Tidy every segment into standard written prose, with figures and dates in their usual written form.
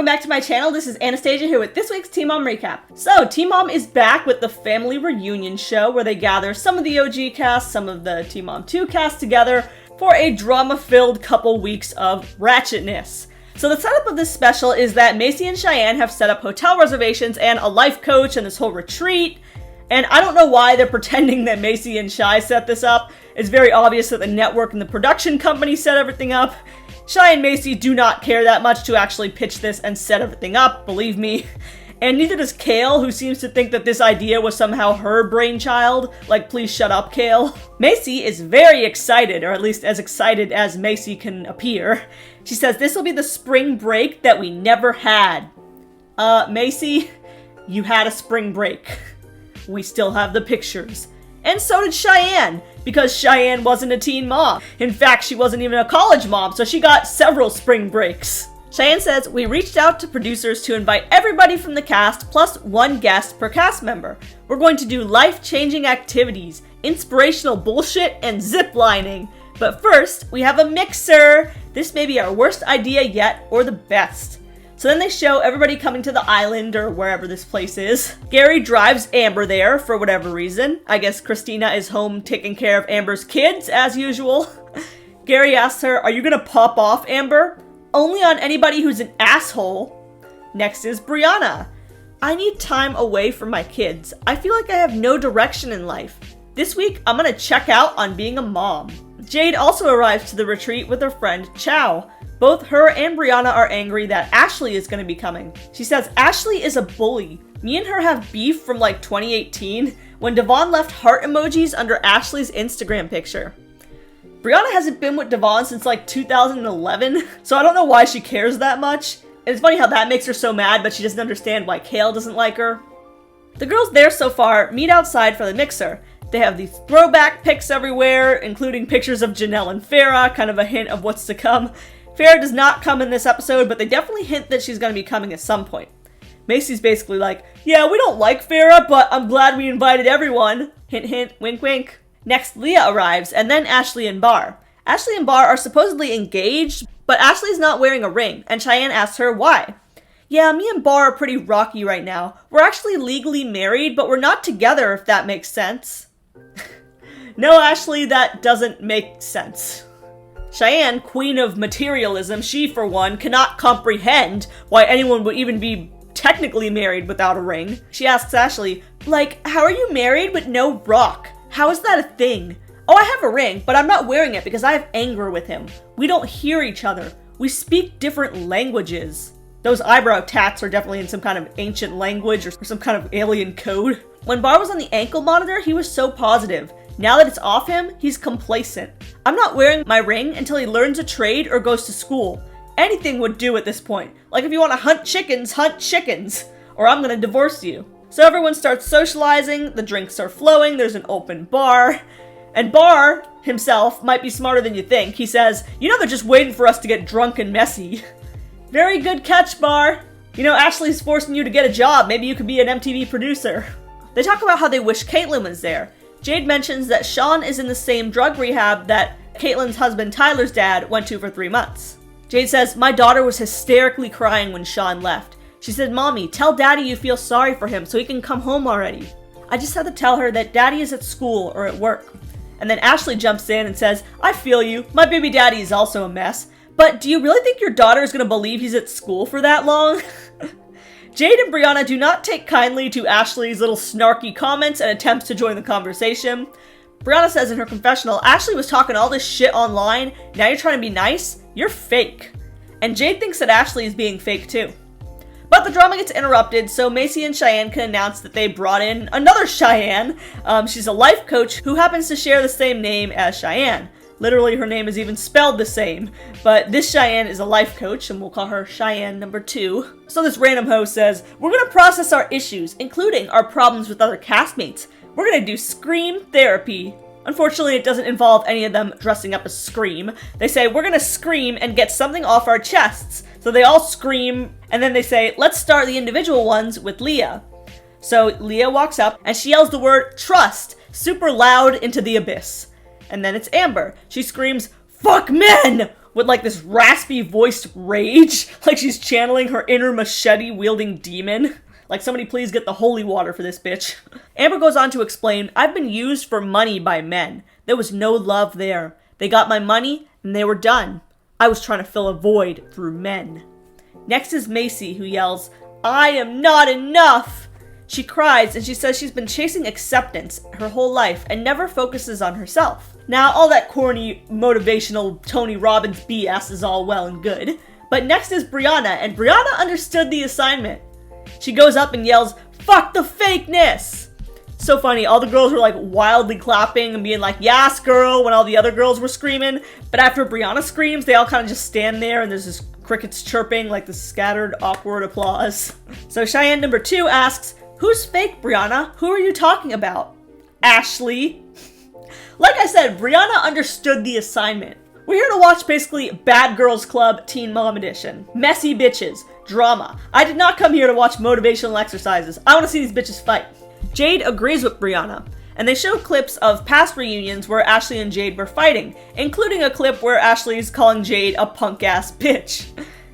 welcome back to my channel. This is Anastasia here with this week's Teen Mom Recap. So, Teen Mom is back with the family reunion show where they gather some of the OG cast, some of the Teen Mom 2 cast together for a drama-filled couple weeks of ratchetness. So the setup of this special is that Macy and Cheyenne have set up hotel reservations and a life coach and this whole retreat. And I don't know why they're pretending that Macy and Shy set this up. It's very obvious that the network and the production company set everything up. Shy and Macy do not care that much to actually pitch this and set everything up, believe me. And neither does Kale, who seems to think that this idea was somehow her brainchild. Like, please shut up, Kale. Macy is very excited, or at least as excited as Macy can appear. She says this will be the spring break that we never had. Macy, you had a spring break. We still have the pictures. And so did Cheyenne, because Cheyenne wasn't a teen mom. In fact, she wasn't even a college mom, so she got several spring breaks. Cheyenne says, we reached out to producers to invite everybody from the cast, plus one guest per cast member. We're going to do life-changing activities, inspirational bullshit, and ziplining. But first, we have a mixer. This may be our worst idea yet, or the best. So then they show everybody coming to the island, or wherever this place is. Gary drives Amber there, for whatever reason. I guess Christina is home taking care of Amber's kids, as usual. Gary asks her, are you gonna pop off, Amber? Only on anybody who's an asshole. Next is Brianna. I need time away from my kids. I feel like I have no direction in life. This week, I'm gonna check out on being a mom. Jade also arrives to the retreat with her friend Chow. Both her and Brianna are angry that Ashley is going to be coming. She says Ashley is a bully. Me and her have beef from like 2018 when Devon left heart emojis under Ashley's Instagram picture. Brianna hasn't been with Devon since like 2011, so I don't know why she cares that much. And it's funny how that makes her so mad, but she doesn't understand why Kale doesn't like her. The girls there so far meet outside for the mixer. They have these throwback pics everywhere, including pictures of Janelle and Farrah, kind of a hint of what's to come. Farrah does not come in this episode, but they definitely hint that she's going to be coming at some point. Macy's basically like, yeah, we don't like Farrah, but I'm glad we invited everyone. Hint, hint, wink, wink. Next, Leah arrives, and then Ashley and Bar. Ashley and Bar are supposedly engaged, but Ashley's not wearing a ring, and Cheyenne asks her why. Yeah, me and Bar are pretty rocky right now. We're actually legally married, but we're not together, if that makes sense. No, Ashley, that doesn't make sense. Cheyenne, queen of materialism, she, for one, cannot comprehend why anyone would even be technically married without a ring. She asks Ashley, like, how are you married with no rock? How is that a thing? Oh, I have a ring, but I'm not wearing it because I have anger with him. We don't hear each other. We speak different languages. Those eyebrow tats are definitely in some kind of ancient language or some kind of alien code. When Bar was on the ankle monitor, he was so positive. Now that it's off him, he's complacent. I'm not wearing my ring until he learns a trade or goes to school. Anything would do at this point. Like if you want to hunt chickens, or I'm gonna divorce you. So everyone starts socializing, the drinks are flowing, there's an open bar. And Bar himself might be smarter than you think. He says, you know they're just waiting for us to get drunk and messy. Very good catch, Bar. You know, Ashley's forcing you to get a job. Maybe you could be an MTV producer. They talk about how they wish Caitlyn was there. Jade mentions that Sean is in the same drug rehab that Caitlyn's husband Tyler's dad went to for 3 months. Jade says, my daughter was hysterically crying when Sean left. She said, Mommy, tell Daddy you feel sorry for him so he can come home already. I just had to tell her that Daddy is at school or at work. And then Ashley jumps in and says, I feel you. My baby daddy is also a mess. But do you really think your daughter is going to believe he's at school for that long? Jade and Brianna do not take kindly to Ashley's little snarky comments and attempts to join the conversation. Brianna says in her confessional, Ashley was talking all this shit online, now you're trying to be nice? You're fake. And Jade thinks that Ashley is being fake too. But the drama gets interrupted, so Macy and Cheyenne can announce that they brought in another Cheyenne. She's a life coach who happens to share the same name as Cheyenne. Literally, her name is even spelled the same. But this Cheyenne is a life coach, and we'll call her Cheyenne number 2. So this random host says, we're gonna process our issues, including our problems with other castmates. We're gonna do scream therapy. Unfortunately, it doesn't involve any of them dressing up as Scream. They say, we're gonna scream and get something off our chests. So they all scream, and then they say, let's start the individual ones with Leah. So Leah walks up, and she yells the word trust super loud into the abyss. And then it's Amber. She screams, fuck men! with like this raspy voiced rage, like she's channeling her inner machete wielding demon. Like, somebody please get the holy water for this bitch. Amber goes on to explain, I've been used for money by men. There was no love there. They got my money and they were done. I was trying to fill a void through men. Next is Macy, who yells, I am not enough! She cries and she says she's been chasing acceptance her whole life and never focuses on herself. Now, all that corny, motivational Tony Robbins BS is all well and good. But next is Brianna, and Brianna understood the assignment. She goes up and yells, fuck the fakeness! So funny, all the girls were like wildly clapping and being like, yes girl, when all the other girls were screaming. But after Brianna screams, they all kind of just stand there and there's this crickets chirping, like this scattered, awkward applause. So Cheyenne number 2 asks, who's fake, Brianna? Who are you talking about? Ashley. Like I said, Brianna understood the assignment. We're here to watch basically Bad Girls Club Teen Mom Edition. Messy bitches. Drama. I did not come here to watch motivational exercises. I want to see these bitches fight. Jade agrees with Brianna, and they show clips of past reunions where Ashley and Jade were fighting, including a clip where Ashley's calling Jade a punk-ass bitch.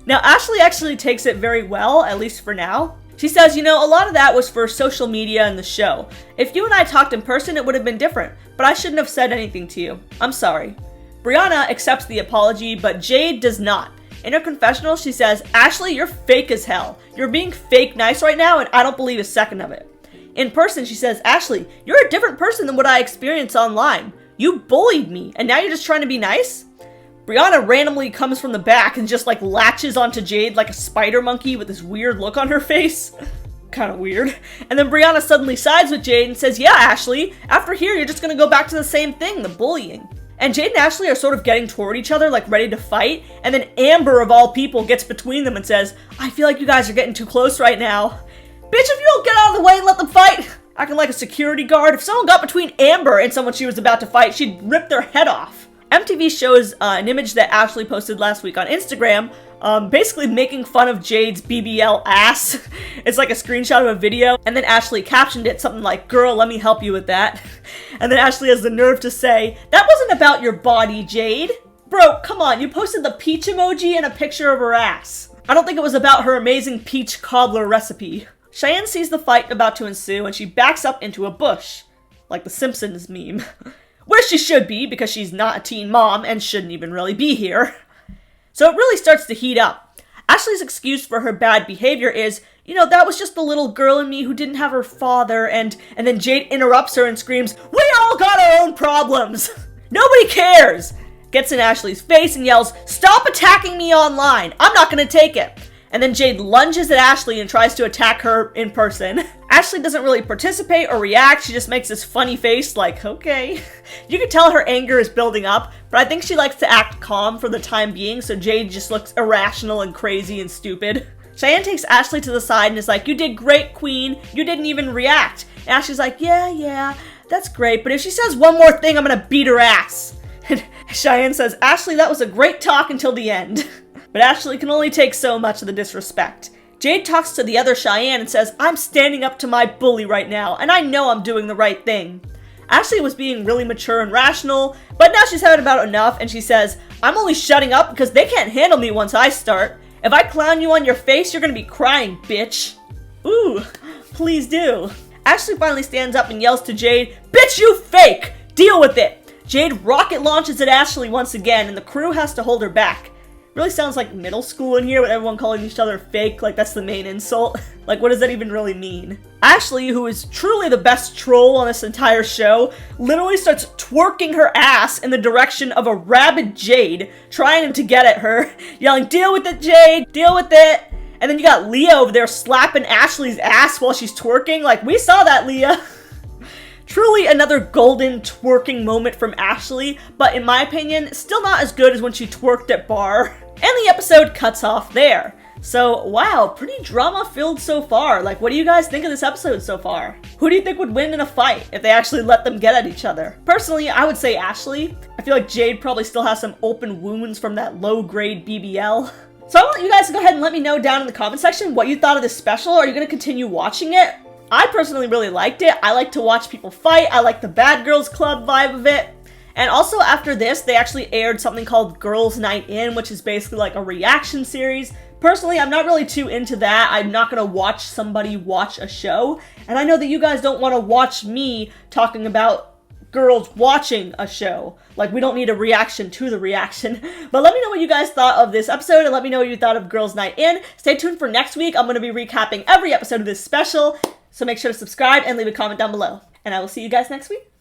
Now, Ashley actually takes it very well, at least for now. She says, you know, a lot of that was for social media and the show. If you and I talked in person, it would have been different, but I shouldn't have said anything to you. I'm sorry. Brianna accepts the apology, but Jade does not. In her confessional, she says, Ashley, you're fake as hell. You're being fake nice right now, and I don't believe a second of it. In person, she says, Ashley, you're a different person than what I experienced online. You bullied me, and now you're just trying to be nice? Brianna randomly comes from the back and just like latches onto Jade like a spider monkey with this weird look on her face. Kind of weird. And then Brianna suddenly sides with Jade and says, yeah, Ashley, after here, you're just gonna go back to the same thing, the bullying. And Jade and Ashley are sort of getting toward each other, like ready to fight. And then Amber, of all people, gets between them and says, I feel like you guys are getting too close right now. Bitch, if you don't get out of the way and let them fight! Acting like a security guard. If someone got between Amber and someone she was about to fight, she'd rip their head off. MTV shows an image that Ashley posted last week on Instagram, basically making fun of Jade's BBL ass. It's like a screenshot of a video, and then Ashley captioned it something like, girl, let me help you with that. And then Ashley has the nerve to say, that wasn't about your body, Jade. Bro, come on, you posted the peach emoji and a picture of her ass. I don't think it was about her amazing peach cobbler recipe. Cheyenne sees the fight about to ensue and she backs up into a bush. Like the Simpsons meme. Where she should be because she's not a teen mom and shouldn't even really be here. So it really starts to heat up. Ashley's excuse for her bad behavior is, you know, that was just the little girl in me who didn't have her father, and then Jade interrupts her and screams, we all got our own problems! Nobody cares! Gets in Ashley's face and yells, stop attacking me online! I'm not gonna take it! And then Jade lunges at Ashley and tries to attack her in person. Ashley doesn't really participate or react, she just makes this funny face like, okay. You can tell her anger is building up, but I think she likes to act calm for the time being, so Jade just looks irrational and crazy and stupid. Cheyenne takes Ashley to the side and is like, you did great, queen, you didn't even react. And Ashley's like, yeah, that's great, but if she says one more thing, I'm gonna beat her ass. And Cheyenne says, Ashley, that was a great talk until the end. But Ashley can only take so much of the disrespect. Jade talks to the other Cheyenne and says, I'm standing up to my bully right now, and I know I'm doing the right thing. Ashley was being really mature and rational, but now she's had about enough, and she says, I'm only shutting up because they can't handle me once I start. If I clown you on your face, you're gonna be crying, bitch. Ooh, please do. Ashley finally stands up and yells to Jade, bitch, you fake! Deal with it! Jade rocket launches at Ashley once again, and the crew has to hold her back. Really sounds like middle school in here with everyone calling each other fake, like that's the main insult. Like, what does that even really mean? Ashley, who is truly the best troll on this entire show, literally starts twerking her ass in the direction of a rabid Jade, trying to get at her, yelling, deal with it, Jade, deal with it. And then you got Leah over there slapping Ashley's ass while she's twerking, like, we saw that, Leah. Truly another golden twerking moment from Ashley, but in my opinion, still not as good as when she twerked at Bar. And the episode cuts off there. So, wow, pretty drama-filled so far. Like, what do you guys think of this episode so far? Who do you think would win in a fight if they actually let them get at each other? Personally, I would say Ashley. I feel like Jade probably still has some open wounds from that low-grade BBL. So I want you guys to go ahead and let me know down in the comment section what you thought of this special. Are you going to continue watching it? I personally really liked it. I like to watch people fight. I like the Bad Girls Club vibe of it. And also after this, they actually aired something called Girls' Night In, which is basically like a reaction series. Personally, I'm not really too into that. I'm not gonna watch somebody watch a show. And I know that you guys don't want to watch me talking about girls watching a show. Like, we don't need a reaction to the reaction. But let me know what you guys thought of this episode, and let me know what you thought of Girls' Night In. Stay tuned for next week. I'm going to be recapping every episode of this special, so make sure to subscribe and leave a comment down below. And I will see you guys next week.